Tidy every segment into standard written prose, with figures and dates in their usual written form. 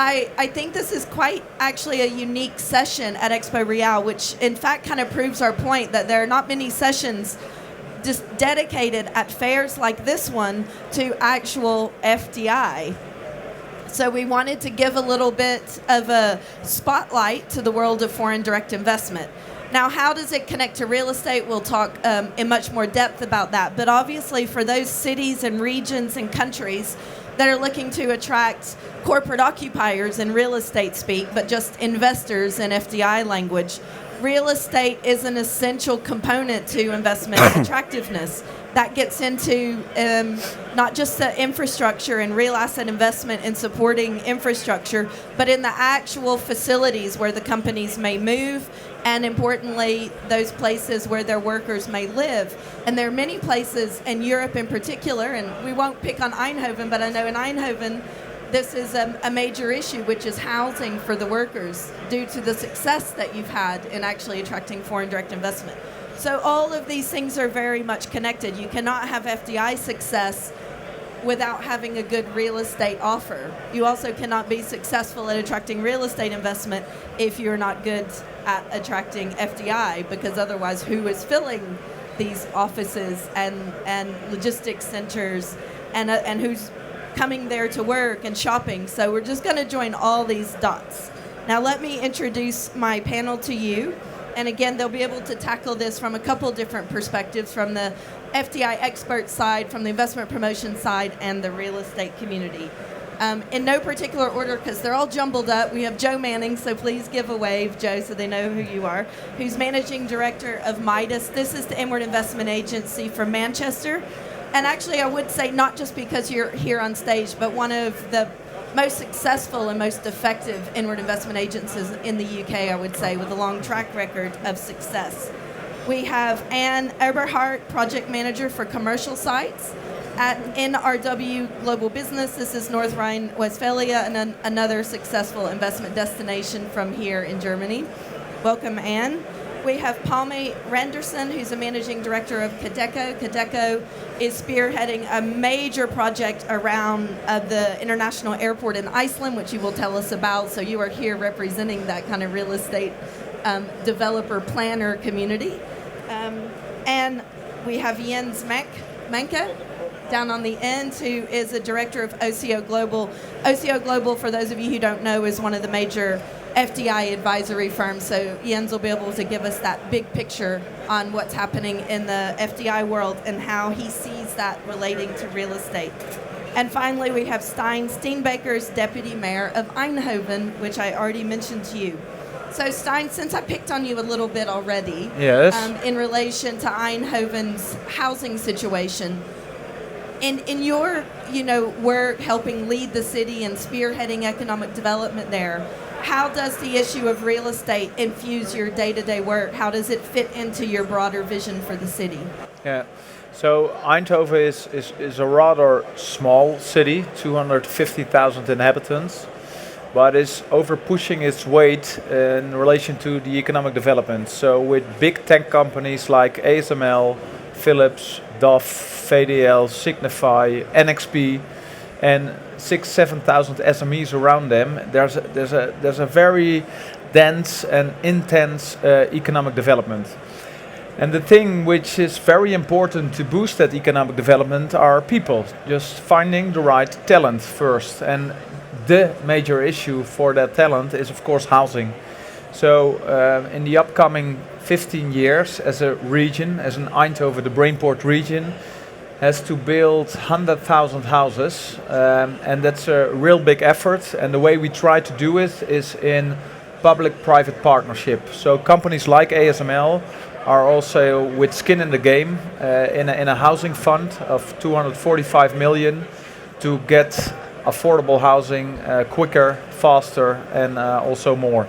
I think this is quite actually a unique session at EXPO Real, which in fact kind of proves our point that there are not many sessions just dedicated at fairs like this one to actual FDI. So we wanted to give a little bit of a spotlight to the world of foreign direct investment. Now, how does it connect to real estate? We'll talk in much more depth about that. But obviously, for those cities and regions and countries that are looking to attract corporate occupiers in real estate speak, but just investors in FDI language, real estate is an essential component to investment attractiveness. That gets into not just the infrastructure and real asset investment in supporting infrastructure, but in the actual facilities where the companies may move, and importantly, those places where their workers may live. And there are many places in Europe in particular, and we won't pick on Eindhoven, but I know in Eindhoven, this is a major issue, which is housing for the workers due to the success that you've had in actually attracting foreign direct investment. So all of these things are very much connected. You cannot have FDI success without having a good real estate offer. You also cannot be successful at attracting real estate investment if you're not good at attracting FDI, because otherwise who is filling these offices and logistics centers and who's coming there to work and shopping? So we're just going to join all these dots. Now let me introduce my panel to you. And again, they'll be able to tackle this from a couple different perspectives, from the FDI expert side, from the investment promotion side, and the real estate community. In no particular order, because they're all jumbled up, we have Joe Manning, so please give a wave, Joe, so they know who you are, who's Managing Director of MIDAS. This is the Inward Investment Agency from Manchester. And actually, I would say not just because you're here on stage, but one of the most successful and most effective inward investment agencies in the UK, I would say, with a long track record of success. We have Anne Eberhardt, Project Manager for Commercial Sites at NRW.Global Business. This is North Rhine-Westphalia, and another successful investment destination from here in Germany. Welcome, Anne. We have Pálmi Randversson, who's a Managing Director of KADECO. KADECO is spearheading a major project around the international airport in Iceland, which you will tell us about. So you are here representing that kind of real estate developer planner community. And we have Jens Manke down on the end, who is a director of OCO.Global. OCO.Global, for those of you who don't know, is one of the major FDI advisory firms. So Jens will be able to give us that big picture on what's happening in the FDI world and how he sees that relating to real estate. And finally, we have Steenbakkers, Deputy Mayor of Eindhoven, which I already mentioned to you. So Stijn, since I picked on you a little bit already, yes, in relation to Eindhoven's housing situation, in your work helping lead the city and spearheading economic development there, how does the issue of real estate infuse your day-to-day work? How does it fit into your broader vision for the city? Yeah, so Eindhoven is a rather small city, 250,000 inhabitants, but is over pushing its weight in relation to the economic development. So with big tech companies like ASML, Philips, Dove, VDL, Signify, NXP, and 6,000-7,000 SMEs around them, there's a very dense and intense economic development. And the thing which is very important to boost that economic development are people, just finding the right talent first. And the major issue for that talent is, of course, housing. So in the upcoming 15 years, as a region, as an Eindhoven, the Brainport region, has to build 100,000 houses, and that's a real big effort. And the way we try to do it is in public-private partnership. So companies like ASML are also with skin in the game in a housing fund of 245 million to get affordable housing quicker, faster, and also more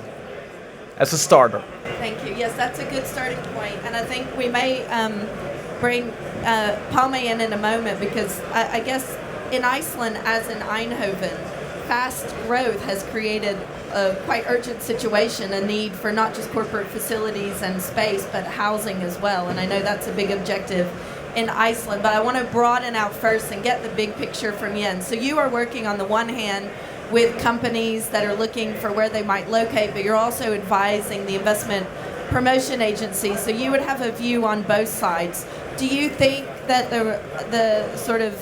as a starter. Thank you. Yes, that's a good starting point. And I think we may bring Pálmi in a moment, because I guess in Iceland, as in Eindhoven, fast growth has created a quite urgent situation, a need for not just corporate facilities and space, but housing as well. And I know that's a big objective in Iceland, but I want to broaden out first and get the big picture from Jens. So you are working on the one hand with companies that are looking for where they might locate, but you're also advising the investment promotion agency. So you would have a view on both sides. Do you think that the sort of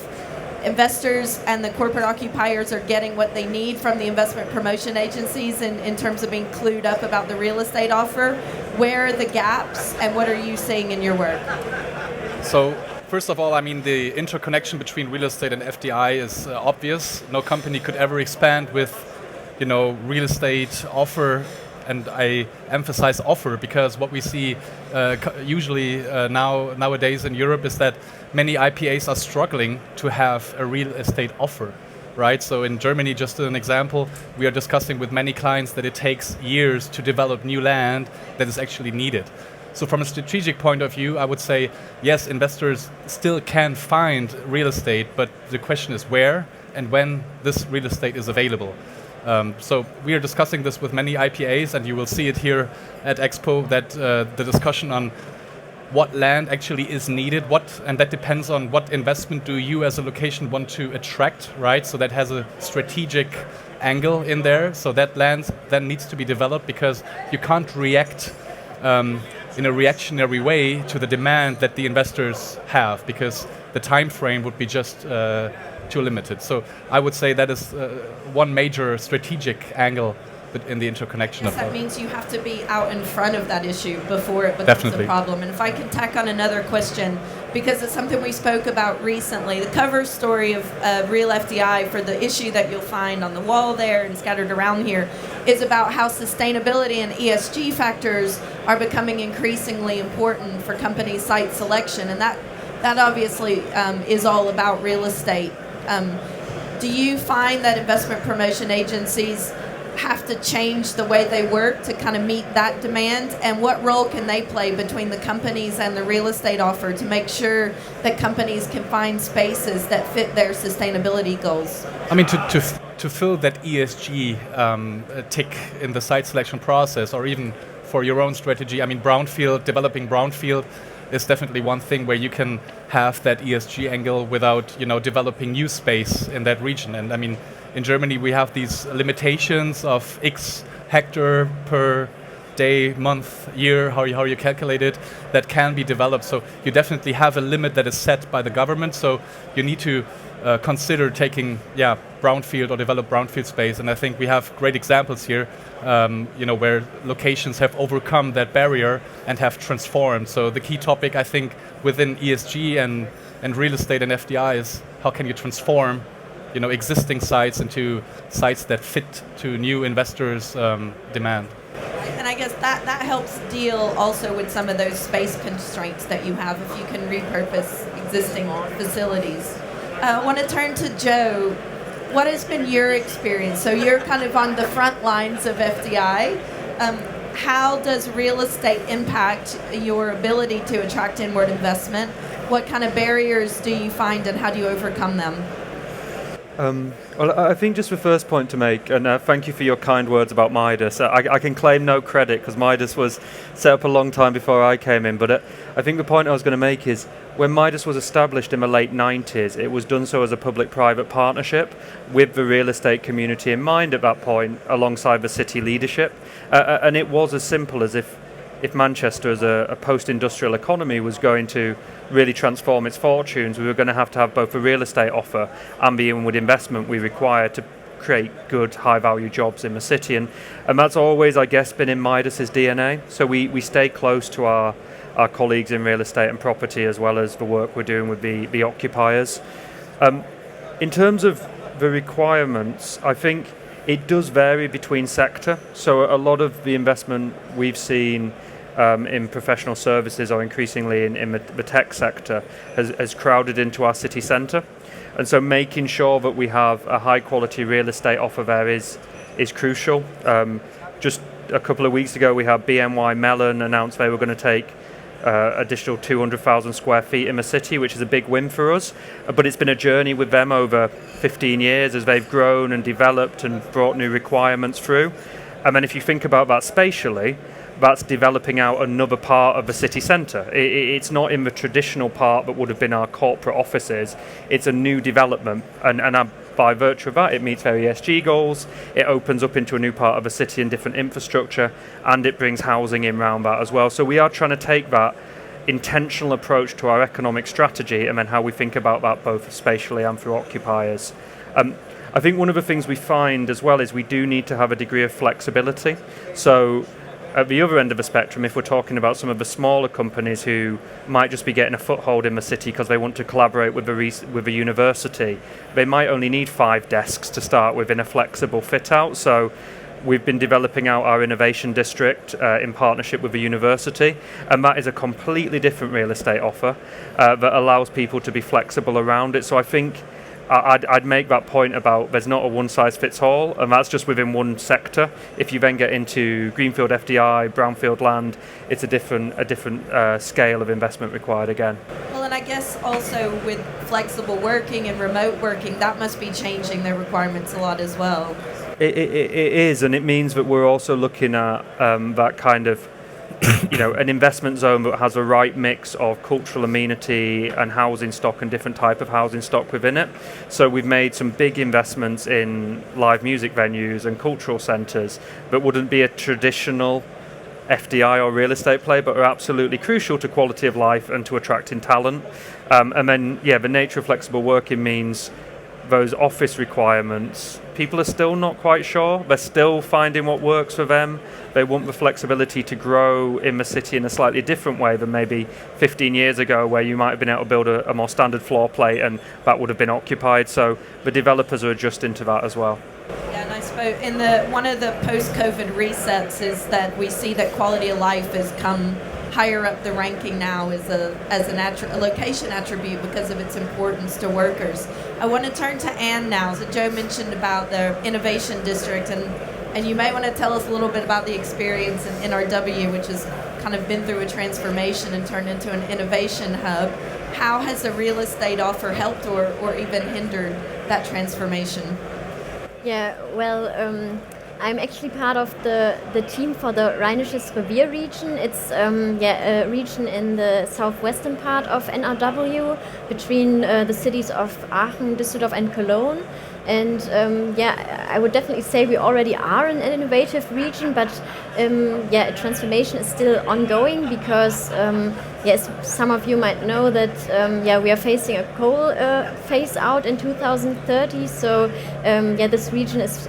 investors and the corporate occupiers are getting what they need from the investment promotion agencies in terms of being clued up about the real estate offer? Where are the gaps, and what are you seeing in your work? So first of all, I mean, the interconnection between real estate and FDI is obvious. No company could ever expand with, real estate offer, and I emphasize offer because what we see usually nowadays in Europe is that many IPAs are struggling to have a real estate offer, right? So in Germany, just an example, we are discussing with many clients that it takes years to develop new land that is actually needed. So from a strategic point of view, I would say, yes, investors still can find real estate, but the question is where and when this real estate is available. So we are discussing this with many IPAs, and you will see it here at EXPO, that the discussion on what land actually is needed, and that depends on what investment do you as a location want to attract, right? So that has a strategic angle in there. So that land then needs to be developed because you can't react in a reactionary way to the demand that the investors have, because the time frame would be just too limited. So I would say that is one major strategic angle in the interconnection of that means you have to be out in front of that issue before it becomes a problem. And if I can tack on another question, because it's something we spoke about recently, the cover story of Real FDI for the issue that you'll find on the wall there and scattered around here is about how sustainability and ESG factors are becoming increasingly important for company site selection. And that obviously is all about real estate. Do you find that investment promotion agencies have to change the way they work to kind of meet that demand? And what role can they play between the companies and the real estate offer to make sure that companies can find spaces that fit their sustainability goals? I mean, to fill that ESG tick in the site selection process, or even for your own strategy, I mean, developing brownfield is definitely one thing where you can have that ESG angle without, developing new space in that region. And I mean, in Germany, we have these limitations of X hectare per day, month, year, how you calculate it, that can be developed. So you definitely have a limit that is set by the government. So you need to consider taking, brownfield or develop brownfield space. And I think we have great examples here, where locations have overcome that barrier and have transformed. So the key topic, I think, within ESG and real estate and FDI is how can you transform existing sites into sites that fit to new investors' demand. And I guess that helps deal also with some of those space constraints that you have if you can repurpose existing facilities. I want to turn to Joe. What has been your experience? So you're kind of on the front lines of FDI. How does real estate impact your ability to attract inward investment? What kind of barriers do you find, and how do you overcome them? Well, I think just the first point to make, and thank you for your kind words about MIDAS. I can claim no credit because MIDAS was set up a long time before I came in, but I think the point I was going to make is when MIDAS was established in the late 90s, it was done so as a public-private partnership with the real estate community in mind at that point, alongside the city leadership. And it was as simple as if Manchester as a post-industrial economy was going to really transform its fortunes, we were going to have both the real estate offer and the inward investment we require to create good, high-value jobs in the city. And that's always, I guess, been in Midas's DNA. So we stay close to our colleagues in real estate and property, as well as the work we're doing with the occupiers. In terms of the requirements, I think it does vary between sector. So a lot of the investment we've seen in professional services, or increasingly in the tech sector, has crowded into our city centre. And so making sure that we have a high quality real estate offer there is crucial. Just a couple of weeks ago we had BNY Mellon announce they were going to take additional 200,000 square feet in the city, which is a big win for us. But it's been a journey with them over 15 years as they've grown and developed and brought new requirements through. And then if you think about that spatially, that's developing out another part of the city centre. It's not in the traditional part that would have been our corporate offices. It's a new development, and by virtue of that, it meets their ESG goals, it opens up into a new part of a city and different infrastructure, and it brings housing in round that as well. So we are trying to take that intentional approach to our economic strategy and then how we think about that both spatially and through occupiers. I think one of the things we find as well is we do need to have a degree of flexibility. So at the other end of the spectrum, if we're talking about some of the smaller companies who might just be getting a foothold in the city because they want to collaborate with the university, they might only need 5 desks to start with in a flexible fit out. So we've been developing out our innovation district in partnership with the university, and that is a completely different real estate offer that allows people to be flexible around it. So I think I'd make that point about there's not a one-size-fits-all, and that's just within one sector. If you then get into greenfield FDI, brownfield land, it's a different scale of investment required again. Well, and I guess also with flexible working and remote working, that must be changing their requirements a lot as well. It is, and it means that we're also looking at that kind of an investment zone that has a right mix of cultural amenity and housing stock and different type of housing stock within it. So we've made some big investments in live music venues and cultural centres that wouldn't be a traditional FDI or real estate play, but are absolutely crucial to quality of life and to attracting talent. And then, the nature of flexible working means those office requirements, people are still not quite sure. They're still finding what works for them. They want the flexibility to grow in the city in a slightly different way than maybe 15 years ago, where you might have been able to build a more standard floor plate and that would have been occupied. So the developers are adjusting to that as well. Yeah, and I suppose one of the post-COVID resets is that we see that quality of life has come higher up the ranking now as a location attribute because of its importance to workers. I want to turn to Anne now. So Joe mentioned about the innovation district, and you may want to tell us a little bit about the experience in NRW, which has kind of been through a transformation and turned into an innovation hub. How has the real estate offer helped or even hindered that transformation? Yeah, well, I'm actually part of the team for the Rheinisches Revier region. It's a region in the southwestern part of NRW between the cities of Aachen, Düsseldorf and Cologne. And I would definitely say we already are an innovative region, but transformation is still ongoing because, as some of you might know, that we are facing a coal phase out in 2030. So this region is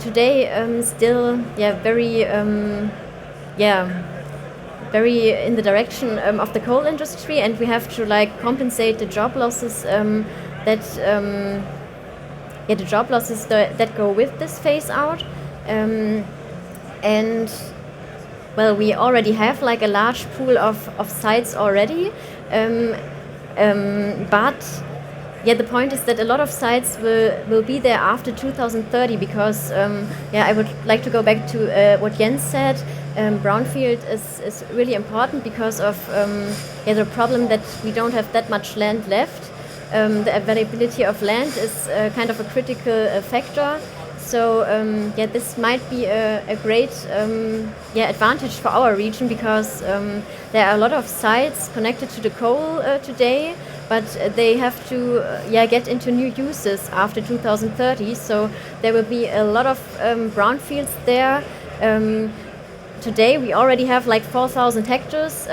today still very in the direction of the coal industry, and we have to compensate the job losses. The job losses that go with this phase out, and we already have a large pool of sites already, but the point is that a lot of sites will be there after 2030 because I would like to go back to what Jens said. Brownfield is really important because of the problem that we don't have that much land left. The availability of land is kind of a critical factor. So this might be a great advantage for our region because there are a lot of sites connected to the coal today, but they have to get into new uses after 2030. So there will be a lot of brownfields there. Today we already have 4,000 hectares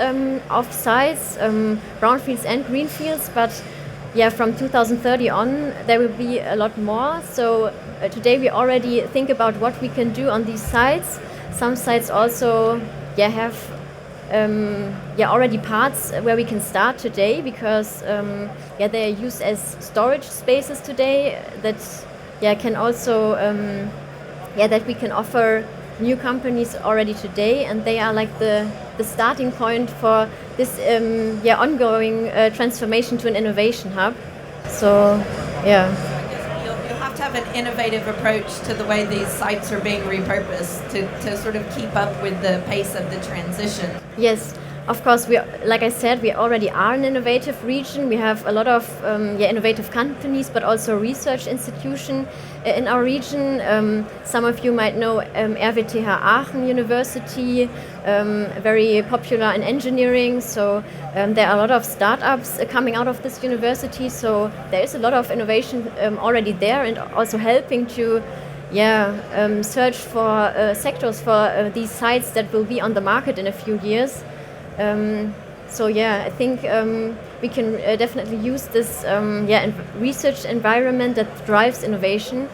of sites, brownfields and greenfields, but from 2030 on, there will be a lot more. So today we already think about what we can do on these sites. Some sites also have already parts where we can start today because they are used as storage spaces today that can also that we can offer new companies already today, and they are the starting point for this ongoing transformation to an innovation hub. So I guess you'll have to have an innovative approach to the way these sites are being repurposed to sort of keep up with the pace of the transition. Yes, of course, like I said, we already are an innovative region. We have a lot of innovative companies, but also research institutions in our region. Some of you might know RWTH Aachen University, very popular in engineering. So there are a lot of startups coming out of this university. So there is a lot of innovation already there, and also helping to search for sectors for these sites that will be on the market in a few years. I think we can definitely use this research environment that drives innovation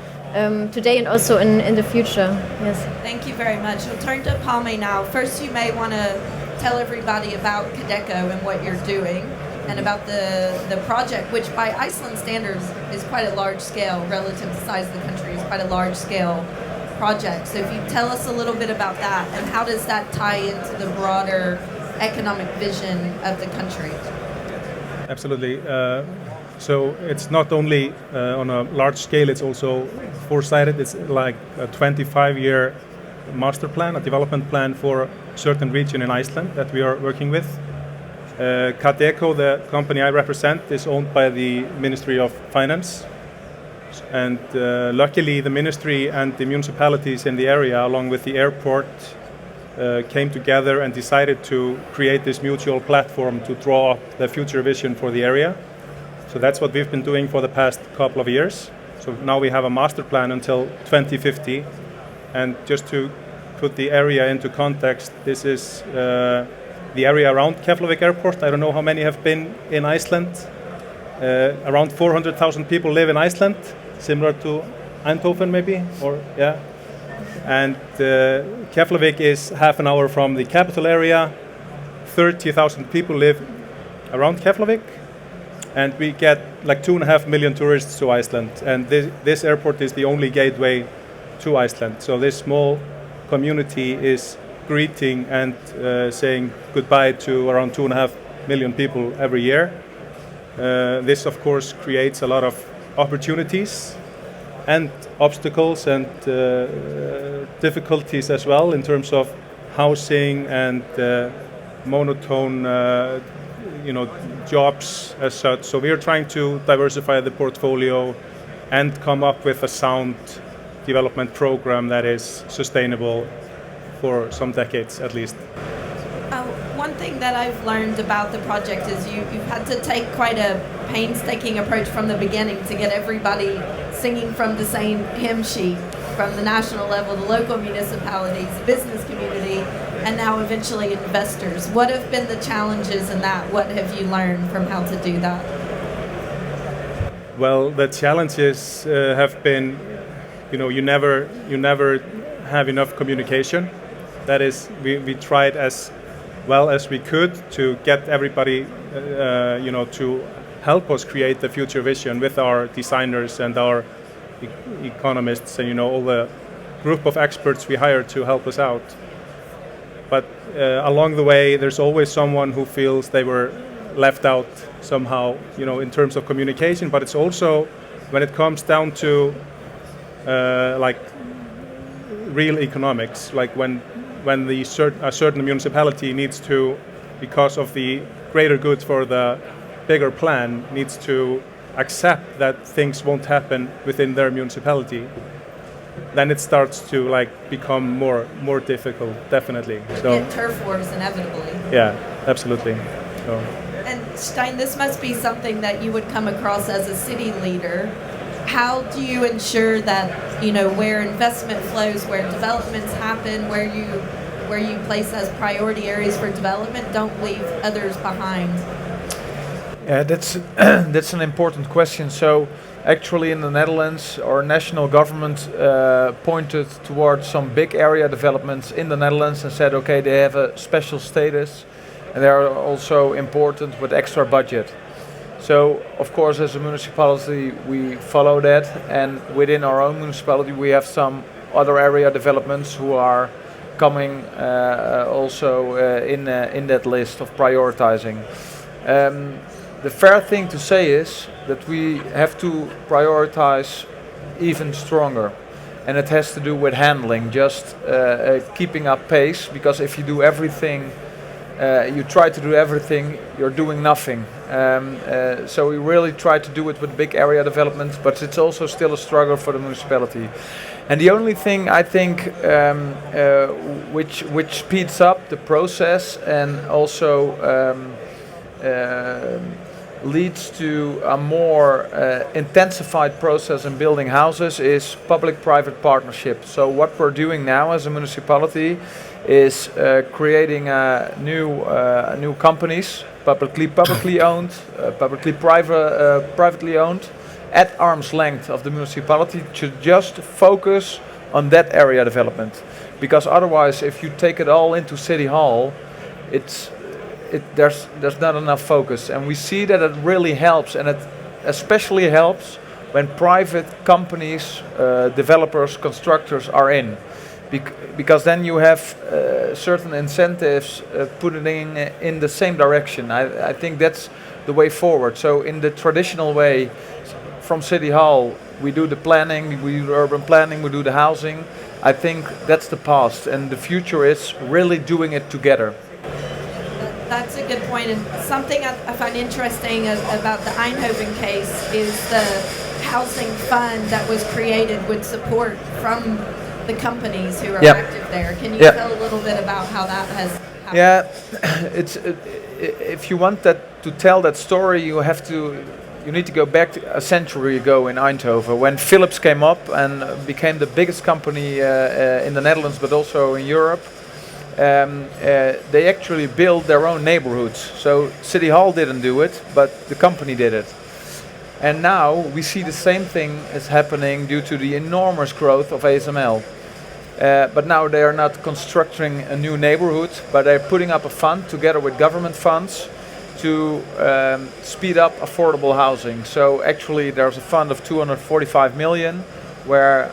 today and also in the future. Yes. Thank you very much. We'll turn to Pálmi now. First, you may want to tell everybody about KADECO and what you're doing, and about the project, which by Iceland standards is quite a large scale relative to the size of the country. It's quite a large scale project. So if you tell us a little bit about that, and how does that tie into the broader economic vision of the country? Absolutely. So it's not only on a large scale, it's also foresighted. It's like a 25-year master plan, a development plan for a certain region in Iceland that we are working with. KADECO, the company I represent, is owned by the Ministry of Finance. And luckily the ministry and the municipalities in the area, along with the airport, came together and decided to create this mutual platform to draw up the future vision for the area. So that's what we've been doing for the past couple of years. So now we have a master plan until 2050. And just to put the area into context, this is the area around Keflavik Airport. I don't know how many have been in Iceland. Around 400,000 people live in Iceland, similar to Eindhoven maybe, And Keflavik is half an hour from the capital area. 30,000 people live around Keflavik, and we get like 2.5 million tourists to Iceland. And this airport is the only gateway to Iceland. So this small community is greeting and saying goodbye to around 2.5 million people every year. This, of course, creates a lot of opportunities and obstacles and difficulties as well in terms of housing and monotone, jobs as such. So we are trying to diversify the portfolio and come up with a sound development program that is sustainable for some decades at least. One thing that I've learned about the project is you've had to take quite a painstaking approach from the beginning to get everybody singing from the same hymn sheet, from the national level, the local municipalities, the business community, and now eventually investors. What have been the challenges in that? What have you learned from how to do that? Well, the challenges have been, you never have enough communication. That is, we tried as well as we could to get everybody, to help us create the future vision with our designers and our economists and, all the group of experts we hired to help us out. But along the way, there's always someone who feels they were left out somehow, in terms of communication. But it's also when it comes down to real economics, like when a certain municipality needs to, because of the greater good for the bigger plan, needs to accept that things won't happen within their municipality, then it starts to become more difficult, definitely. So get turf wars inevitably. Yeah, absolutely. So. And Stijn, this must be something that you would come across as a city leader. How do you ensure that, where investment flows, where developments happen, where you place as priority areas for development, don't leave others behind? Yeah, that's an important question. So actually in the Netherlands, our national government pointed towards some big area developments in the Netherlands and said, okay, they have a special status and they are also important with extra budget. So, of course, as a municipality, we follow that, and within our own municipality, we have some other area developments who are coming also in that list of prioritizing. The fair thing to say is that we have to prioritize even stronger, and it has to do with handling, just keeping up pace, because if you do everything you try to do everything, you're doing nothing. So we really try to do it with big area developments, but it's also still a struggle for the municipality. And the only thing I think which speeds up the process and also leads to a more intensified process in building houses is public-private partnership. So what we're doing now as a municipality is creating new companies, publicly owned, privately owned, at arm's length of the municipality, to just focus on that area development. Because otherwise, if you take it all into City Hall, there's not enough focus. And we see that it really helps, and it especially helps when private companies, developers, constructors are in. Because then you have certain incentives putting in the same direction. I think that's the way forward. So in the traditional way, from City Hall, we do the planning, we do the urban planning, we do the housing. I think that's the past, and the future is really doing it together. That's a good point, and something I find interesting about the Eindhoven case is the housing fund that was created with support from the companies who are active there. Can you tell a little bit about how that has happened? Yeah, if you want to tell that story, you need to go back a century ago in Eindhoven, when Philips came up and became the biggest company in the Netherlands, but also in Europe. They actually built their own neighborhoods. So City Hall didn't do it, but the company did it. And now we see the same thing is happening due to the enormous growth of ASML. But now they are not constructing a new neighborhood, but they're putting up a fund together with government funds to speed up affordable housing. So actually there's a fund of 245 million, where,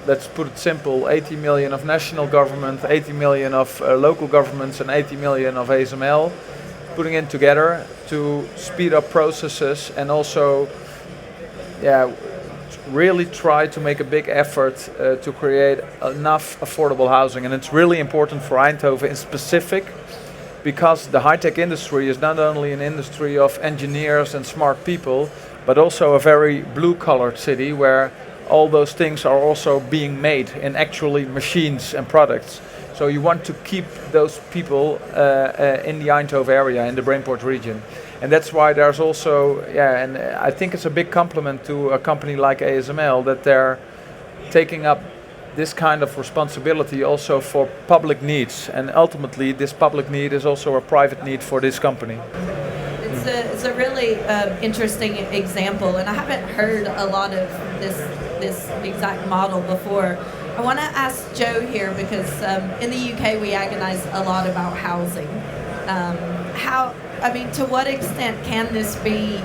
let's put it simple, 80 million of national government, 80 million of local governments, and 80 million of ASML, putting it together to speed up processes and also really try to make a big effort to create enough affordable housing. And it's really important for Eindhoven in specific, because the high-tech industry is not only an industry of engineers and smart people, but also a very blue-collared city where all those things are also being made in actually machines and products. So you want to keep those people in the Eindhoven area, in the Brainport region. And that's why there's also, and I think it's a big compliment to a company like ASML that they're taking up this kind of responsibility also for public needs. And ultimately, this public need is also a private need for this company. It's a really interesting example, and I haven't heard a lot of this exact model before. I want to ask Joe here, because in the UK we agonize a lot about housing. To what extent can this be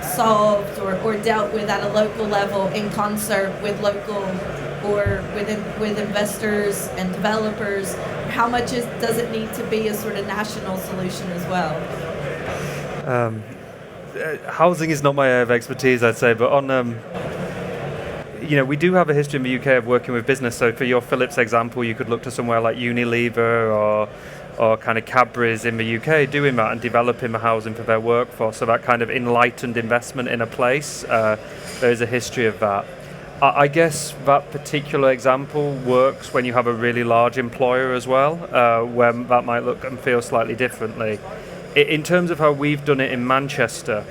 solved or dealt with at a local level in concert with local or with investors and developers? How much does it need to be a sort of national solution as well? Housing is not my area of expertise, I'd say, but on we do have a history in the UK of working with business. So for your Philips example, you could look to somewhere like Unilever or kind of Cadbury's in the UK doing that and developing the housing for their workforce. So that kind of enlightened investment in a place, there is a history of that. I guess that particular example works when you have a really large employer as well, when that might look and feel slightly differently. In terms of how we've done it in Manchester,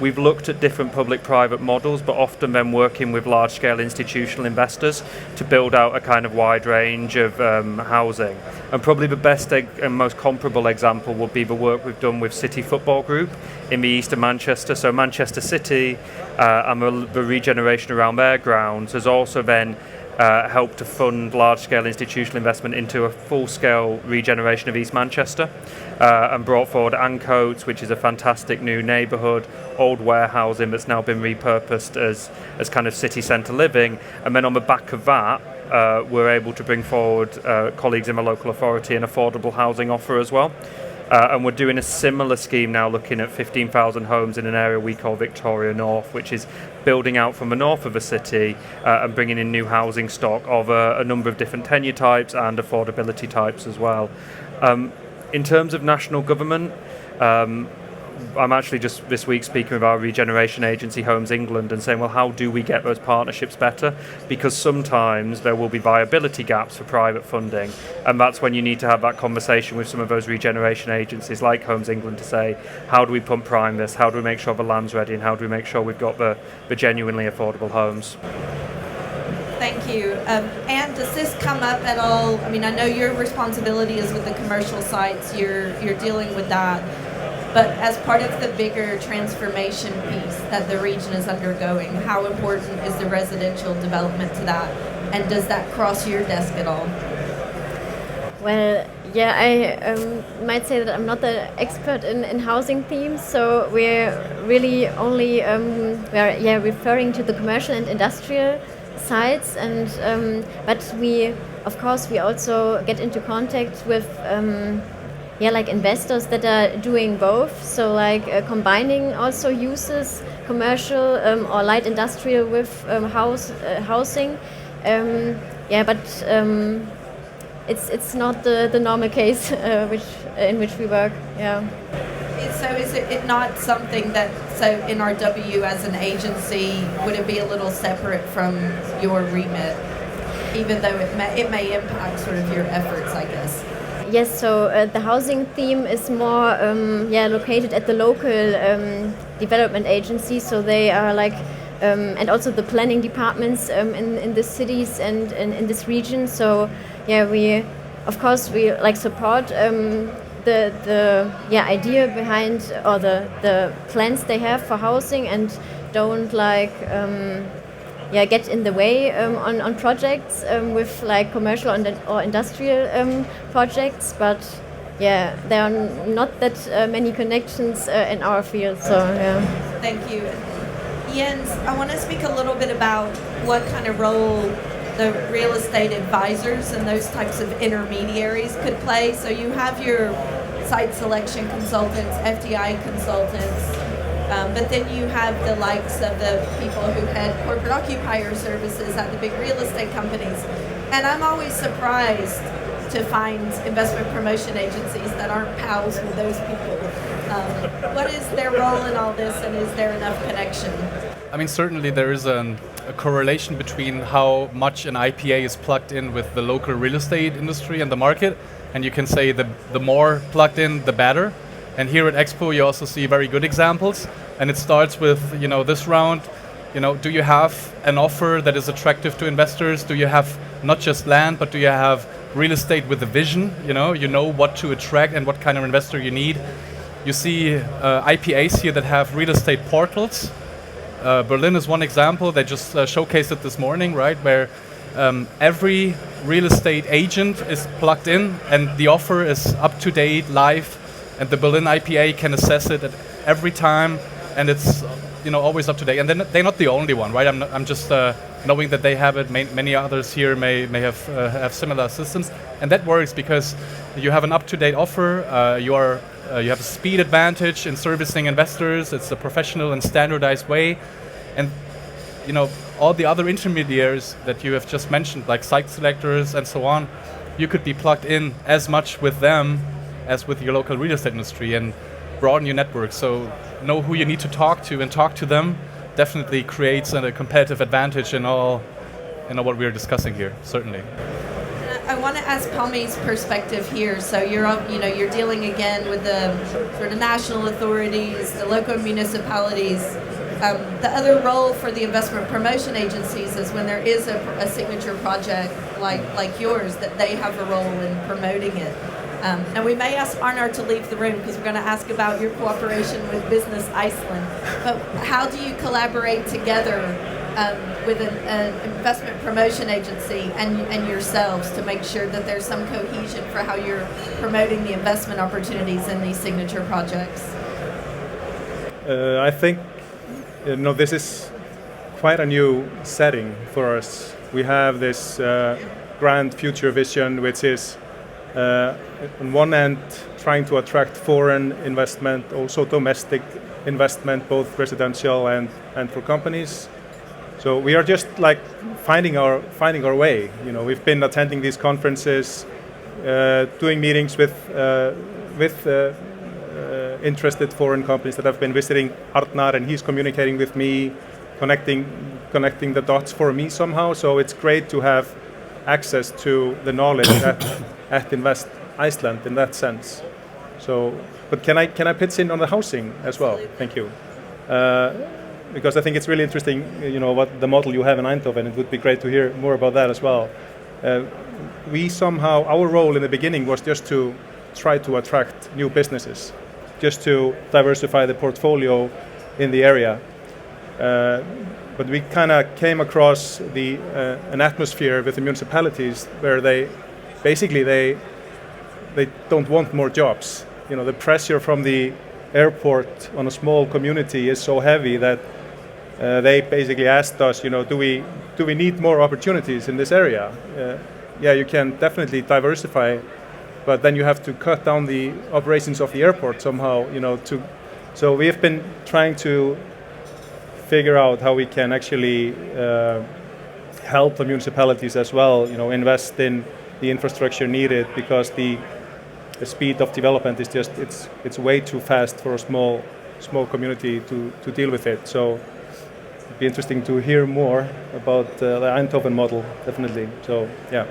we've looked at different public-private models, but often then working with large-scale institutional investors to build out a kind of wide range of housing. And probably the best and most comparable example would be the work we've done with City Football Group in the east of Manchester. So Manchester City and the regeneration around their grounds has also then helped to fund large-scale institutional investment into a full-scale regeneration of East Manchester, and brought forward Ancoats, which is a fantastic new neighbourhood, old warehousing that's now been repurposed as kind of city centre living. And then on the back of that, we're able to bring forward colleagues in the local authority an affordable housing offer as well. And we're doing a similar scheme now, looking at 15,000 homes in an area we call Victoria North, which is building out from the north of the city and bringing in new housing stock of a number of different tenure types and affordability types as well. In terms of national government, I'm actually just this week speaking with our regeneration agency, Homes England, and saying, well, how do we get those partnerships better? Because sometimes there will be viability gaps for private funding, and that's when you need to have that conversation with some of those regeneration agencies like Homes England to say, how do we pump prime this? How do we make sure the land's ready? And how do we make sure we've got the genuinely affordable homes? Thank you. And does this come up at all? I mean, I know your responsibility is with the commercial sites. You're dealing with that. But as part of the bigger transformation piece that the region is undergoing, how important is the residential development to that? And does that cross your desk at all? Well, yeah, I might say that I'm not the expert in housing themes, so we're really only referring to the commercial and industrial sites, and but we also get into contact with investors that are doing both, so combining also uses commercial or light industrial with housing, it's not the normal case in which we work. So is it not something that, so NRW as an agency, would it be a little separate from your remit, even though it may impact sort of your efforts, I guess? Yes, so the housing theme is more located at the local development agency, so they are and also the planning departments in the cities and in this region. So we support the idea behind, or the plans they have for housing, and don't get in the way on projects with commercial or industrial projects, but there are not that many connections in our field. So Thank you. Jens, I want to speak a little bit about what kind of role the real estate advisors and those types of intermediaries could play. So you have your site selection consultants, FDI consultants, but then you have the likes of the people who head corporate occupier services at the big real estate companies. And I'm always surprised to find investment promotion agencies that aren't pals with those people. What is their role in all this, and is there enough connection? I mean, certainly there is a correlation between how much an IPA is plugged in with the local real estate industry and the market. And you can say the more plugged in, the better. And here at EXPO, you also see very good examples. And it starts with, this round, do you have an offer that is attractive to investors? Do you have not just land, but do you have real estate with a vision? You know what to attract and what kind of investor you need. You see IPAs here that have real estate portals. Berlin is one example. They just showcased it this morning, right? Where every real estate agent is plugged in and the offer is up to date, live, and the Berlin IPA can assess it at every time, and it's always up to date. And they're not the only one, right? I'm just knowing that they have it. Many others here may have similar systems, and that works because you have an up to date offer. You have a speed advantage in servicing investors. It's a professional and standardized way, and all the other intermediaries that you have just mentioned, like site selectors and so on, you could be plugged in as much with them as with your local real estate industry and broaden your network. So know who you need to talk to and talk to them definitely creates a competitive advantage in all what we're discussing here, certainly. I want to ask Pálmi's perspective here. So you're dealing again with the sort of national authorities, the local municipalities. The other role for the investment promotion agencies is when there is a signature project like yours, that they have a role in promoting it. And we may ask Arnar to leave the room because we're going to ask about your cooperation with Business Iceland. But how do you collaborate together with an investment promotion agency and yourselves to make sure that there's some cohesion for how you're promoting the investment opportunities in these signature projects? I think this is quite a new setting for us. We have this grand future vision, which is on one end trying to attract foreign investment, also domestic investment, both residential and for companies. So we are just finding our way. We've been attending these conferences, doing meetings with with interested foreign companies that have been visiting Arnar, and he's communicating with me, connecting the dots for me somehow. So it's great to have access to the knowledge at Invest Iceland in that sense. So, but can I pitch in on the housing as well? Absolutely. Thank you. Because I think it's really interesting, what the model you have in Eindhoven. It would be great to hear more about that as well. Our role in the beginning was just to try to attract new businesses, just to diversify the portfolio in the area. But we kind of came across an atmosphere with the municipalities where they don't want more jobs. The pressure from the airport on a small community is so heavy that they basically asked us, do we need more opportunities in this area? Yeah, you can definitely diversify, but then you have to cut down the operations of the airport somehow, So we have been trying to figure out how we can actually help the municipalities as well, invest in the infrastructure needed, because the speed of development is just it's way too fast for a small community to deal with it. So it'd be interesting to hear more about the Eindhoven model, definitely. So yeah.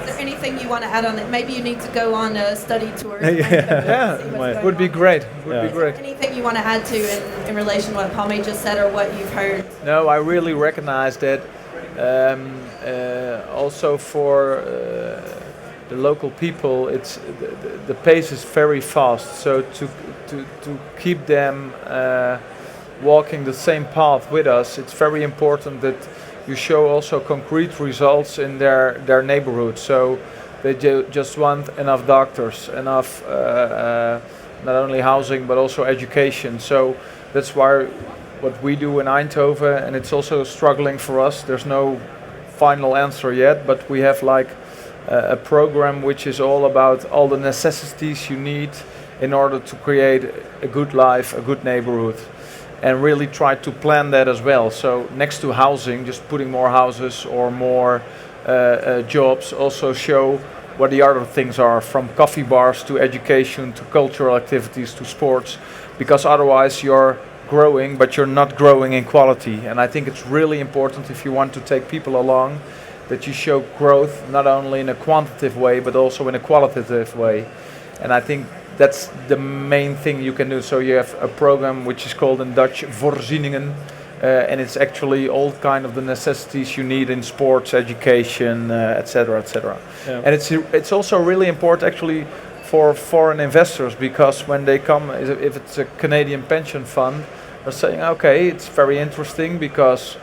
Is there anything you want to add on it? Maybe you need to go on a study tour. Would be great. Would be great. Anything you want to add to in relation to what Pálmi just said or what you've heard? No, I really recognize that. Also for the local people, it's the pace is very fast. So to keep them walking the same path with us, it's very important that you show also concrete results in their neighborhood. So they just want enough doctors, enough not only housing but also education. So that's why what we do in Eindhoven, and it's also struggling for us. There's no final answer yet, but we have like a program which is all about all the necessities you need in order to create a good life, a good neighborhood, and really try to plan that as well. So next to housing, just putting more houses or more jobs, also show what the other things are, from coffee bars to education to cultural activities to sports, because otherwise you're growing, but you're not growing in quality. And I think it's really important, if you want to take people along, that you show growth not only in a quantitative way but also in a qualitative way. And I think that's the main thing you can do. So you have a program which is called in Dutch Voorzieningen, and it's actually all kind of the necessities you need in sports, education, etc., etc. Yeah. And it's also really important actually for foreign investors, because when they come, if it's a Canadian pension fund, they're saying, okay, it's very interesting because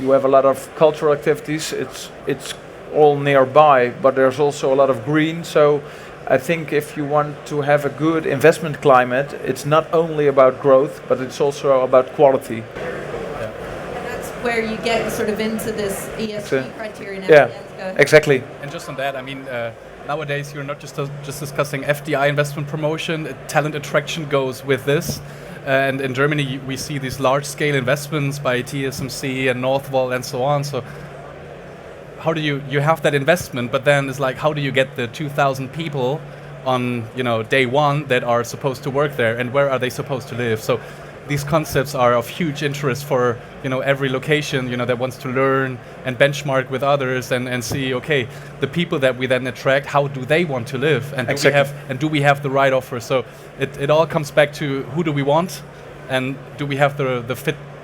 you have a lot of cultural activities. It's all nearby, but there's also a lot of green. So I think if you want to have a good investment climate, it's not only about growth, but it's also about quality. Yeah. And that's where you get sort of into this ESG criteria. Yeah, exactly. And just on that, I mean, nowadays you're not just discussing FDI investment promotion. Talent attraction goes with this. And in Germany, we see these large-scale investments by TSMC and Northvolt and so on. So how do you have that investment, but then it's like, how do you get the 2,000 people on day one that are supposed to work there, and where are they supposed to live? So these concepts are of huge interest for every location that wants to learn and benchmark with others and see, okay, the people that we then attract, how do they want to live, and do we have the right offer? So it all comes back to who do we want, and do we have the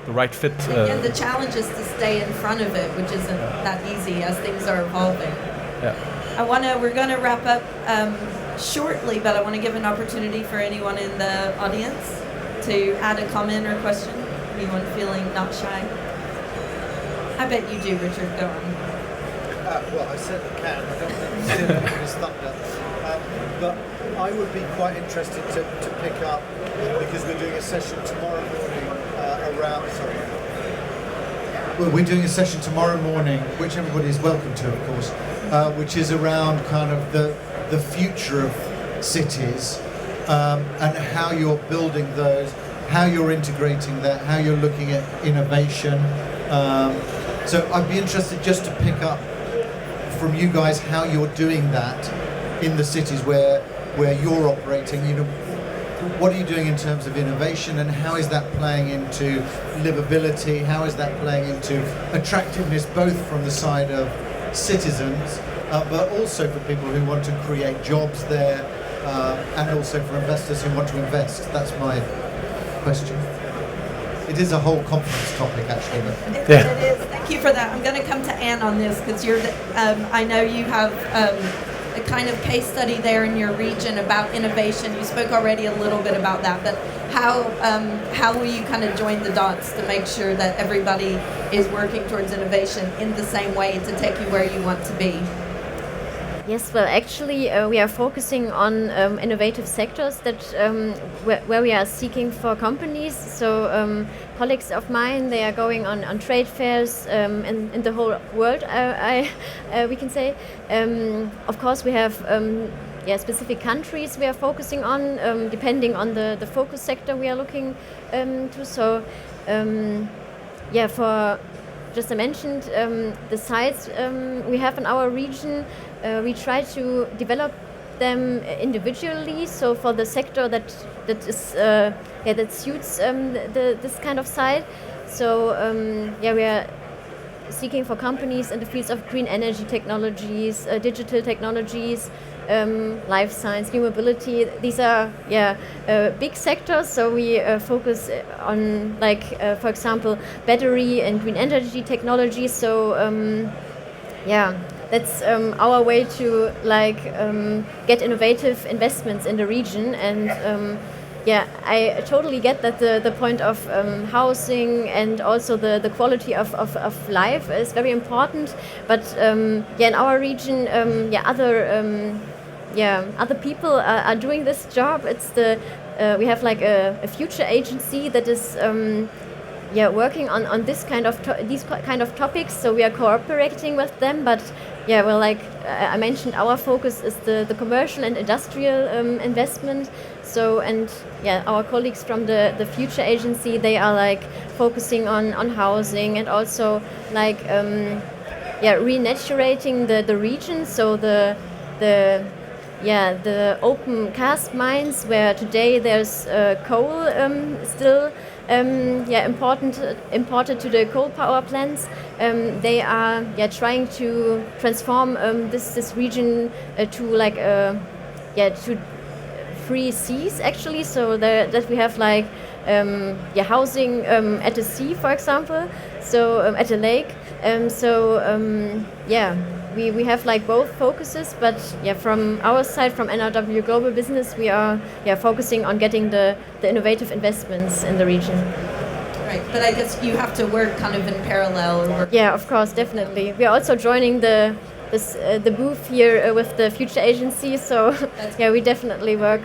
right fit? And the challenge is to stay in front of it, which isn't that easy as things are evolving. Yeah. We're gonna wrap up shortly, but I want to give an opportunity for anyone in the audience to add a comment or question. Anyone feeling not shy? I bet you do, Richard. Go on. Well, I certainly can. I don't think it's thunder. But I would be quite interested to pick up, because we're doing a session tomorrow morning we're doing a session tomorrow morning, which everybody is welcome to, of course, which is around kind of the future of cities, and how you're building those, how you're integrating that, how you're looking at innovation. So I'd be interested just to pick up from you guys how you're doing that in the cities where where you're operating, what are you doing in terms of innovation, and how is that playing into livability? How is that playing into attractiveness, both from the side of citizens, but also for people who want to create jobs there, and also for investors who want to invest? That's my question. It is a whole conference topic, actually. But It is. Thank you for that. I'm going to come to Anne on this because I know you have a kind of case study there in your region about innovation. You spoke already a little bit about that, but how will you kind of join the dots to make sure that everybody is working towards innovation in the same way to take you where you want to be? Yes, well, actually, we are focusing on innovative sectors that where we are seeking for companies. So colleagues of mine, they are going on trade fairs in the whole world. We can say, of course, we have specific countries we are focusing on, depending on the focus sector we are looking to. So, for just I mentioned the sites we have in our region. We try to develop them individually. So for the sector that suits this kind of site. So we are seeking for companies in the fields of green energy technologies, digital technologies, life science, new mobility. These are big sectors. So we focus on for example, battery and green energy technology. So that's our way to get innovative investments in the region. And I totally get that the point of housing and also the quality of life is very important. But in our region, other people are doing this job. It's we have a future agency that is working on this these kind of topics. So we are cooperating with them. But I mentioned, our focus is the commercial and industrial investment. So our colleagues from the future agency, they are focusing on housing and also renaturating the region. So the open cast mines where today there's coal still imported to the coal power plants. They are trying to transform this region to to free seas actually. So that we have housing at the sea, for example. So at a lake. We have both focuses, but from our side, from NRW.Global Business, we are focusing on getting the innovative investments in the region. Right, but I guess you have to work kind of in parallel. Yeah, of course, definitely. We are also joining the booth here with the future agency, so we definitely work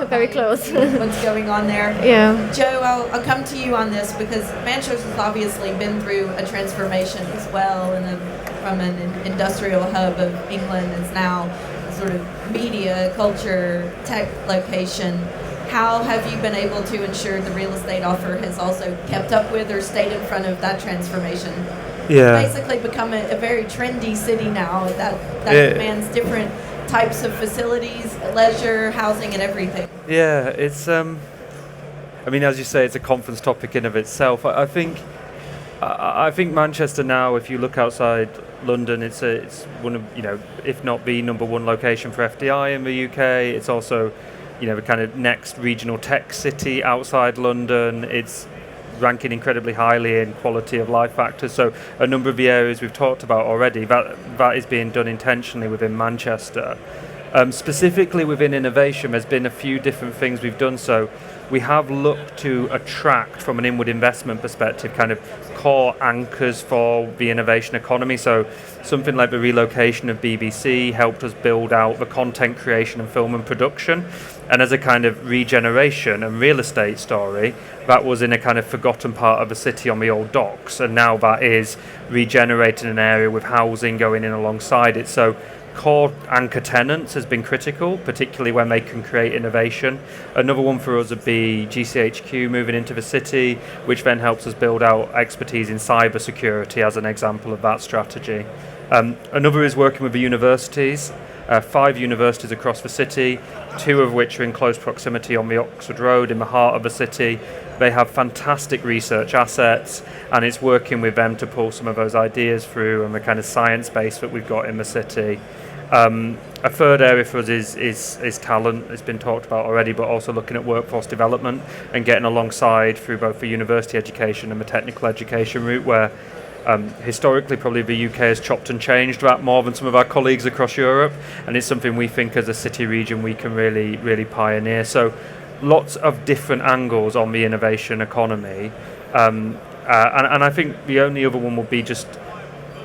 very close. What's going on there? Yeah. Joe, I'll come to you on this because Manchester's obviously been through a transformation as well, and from an industrial hub of England is now a sort of media, culture, tech location. How have you been able to ensure the real estate offer has also kept up with or stayed in front of that transformation? Yeah. It's basically become a very trendy city now that demands different types of facilities, leisure, housing, and everything. Yeah, it's as you say, it's a conference topic in of itself. I think Manchester now, if you look outside London, it's one of, if not the number one location for FDI in the UK. It's also, the kind of next regional tech city outside London. It's ranking incredibly highly in quality of life factors. So a number of the areas we've talked about already, that is being done intentionally within Manchester. Specifically within innovation, there's been a few different things we've done. So we have looked to attract, from an inward investment perspective, kind of core anchors for the innovation economy. So something like the relocation of BBC helped us build out the content creation and film and production. And as a kind of regeneration and real estate story, that was in a kind of forgotten part of the city on the old docks. And now that is regenerating an area with housing going in alongside it. So core anchor tenants has been critical, particularly when they can create innovation. Another one for us would be GCHQ moving into the city, which then helps us build out expertise in cyber security as an example of that strategy. Another is working with the universities. 5 universities across the city, 2 of which are in close proximity on the Oxford Road in the heart of the city. They have fantastic research assets, and it's working with them to pull some of those ideas through and the kind of science base that we've got in the city. A third area for us is talent. It's been talked about already, but also looking at workforce development and getting alongside through both the university education and the technical education route, where historically probably the UK has chopped and changed that more than some of our colleagues across Europe, and it's something we think as a city region we can really pioneer. So lots of different angles on the innovation economy, and I think the only other one would be just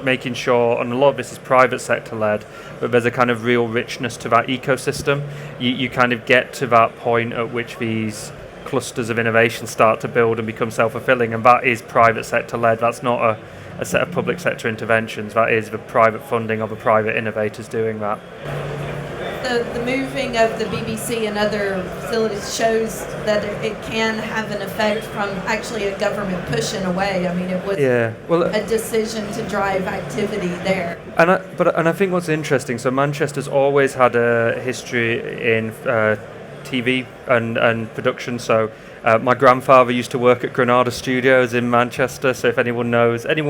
making sure, and a lot of this is private sector led, but there's a kind of real richness to that ecosystem. You kind of get to that point at which these clusters of innovation start to build and become self-fulfilling, and that is private sector led. That's not a set of public sector interventions. That is the private funding of the private innovators doing that. The moving of the BBC and other facilities shows that it can have an effect from actually a government pushing away. I mean, it was a decision to drive activity there. And I think what's interesting, so Manchester's always had a history in TV and production. So my grandfather used to work at Granada Studios in Manchester, so if anyone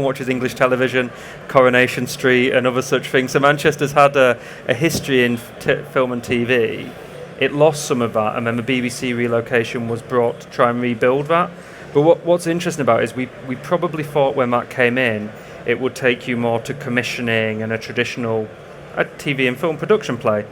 watches English television, Coronation Street and other such things. So Manchester's had a history in film and TV. It lost some of that, and then the BBC relocation was brought to try and rebuild that. But what's interesting about it is we probably thought when that came in, it would take you more to commissioning and a traditional TV and film production play.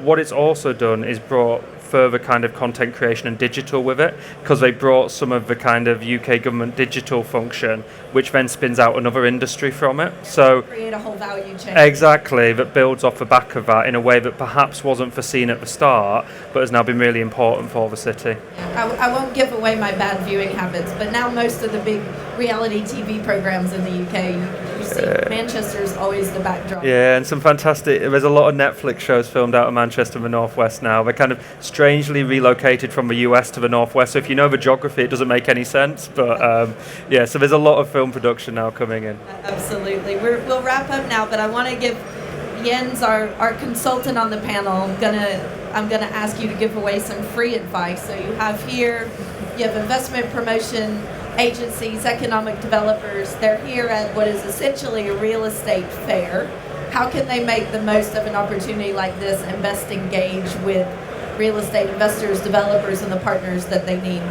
What it's also done is brought further kind of content creation and digital with it, because they brought some of the kind of UK government digital function, which then spins out another industry from it. So create a whole value chain. Exactly, that builds off the back of that in a way that perhaps wasn't foreseen at the start, but has now been really important for the city. I won't give away my bad viewing habits, but now most of the big reality TV programs in the UK, you see Manchester's always the backdrop. Yeah, and some fantastic, there's a lot of Netflix shows filmed out of Manchester in the northwest now. They're kind of strangely relocated from the US to the northwest, so if you know the geography it doesn't make any sense, but so there's a lot of film production now coming in. Absolutely. We'll wrap up now, but I want to give Jens, our consultant on the panel, I'm gonna ask you to give away some free advice. So you have investment promotion agencies, economic developers. They're here at what is essentially a real estate fair. How can they make the most of an opportunity like this and best engage with real estate investors, developers, and the partners that they need?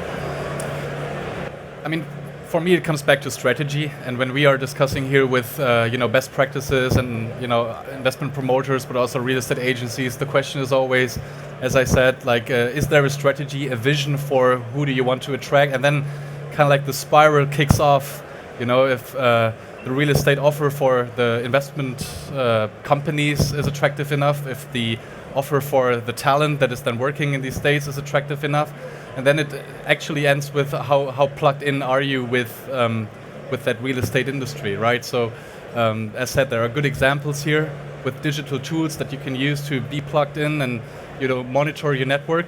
I mean, for me, it comes back to strategy. And when we are discussing here with best practices and investment promoters, but also real estate agencies, the question is always, as I said, is there a strategy, a vision for who do you want to attract? And then kind of like the spiral kicks off. If the real estate offer for the investment companies is attractive enough, if the offer for the talent that is then working in these states is attractive enough, and then it actually ends with how plugged in are you with that real estate industry, right? So as said, there are good examples here with digital tools that you can use to be plugged in and monitor your network,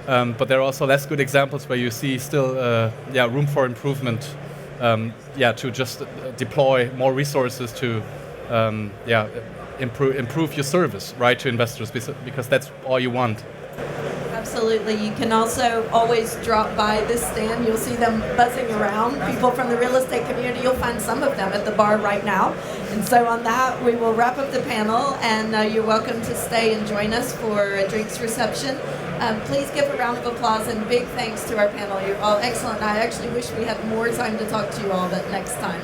but there are also less good examples where you see still room for improvement, to just deploy more resources to improve your service, right, to investors, because that's all you want. Absolutely. You can also always drop by this stand. You'll see them buzzing around. People from the real estate community, you'll find some of them at the bar right now. And so on that, we will wrap up the panel, and you're welcome to stay and join us for a drinks reception. Please give a round of applause and big thanks to our panel. You're all excellent. I actually wish we had more time to talk to you all, but next time.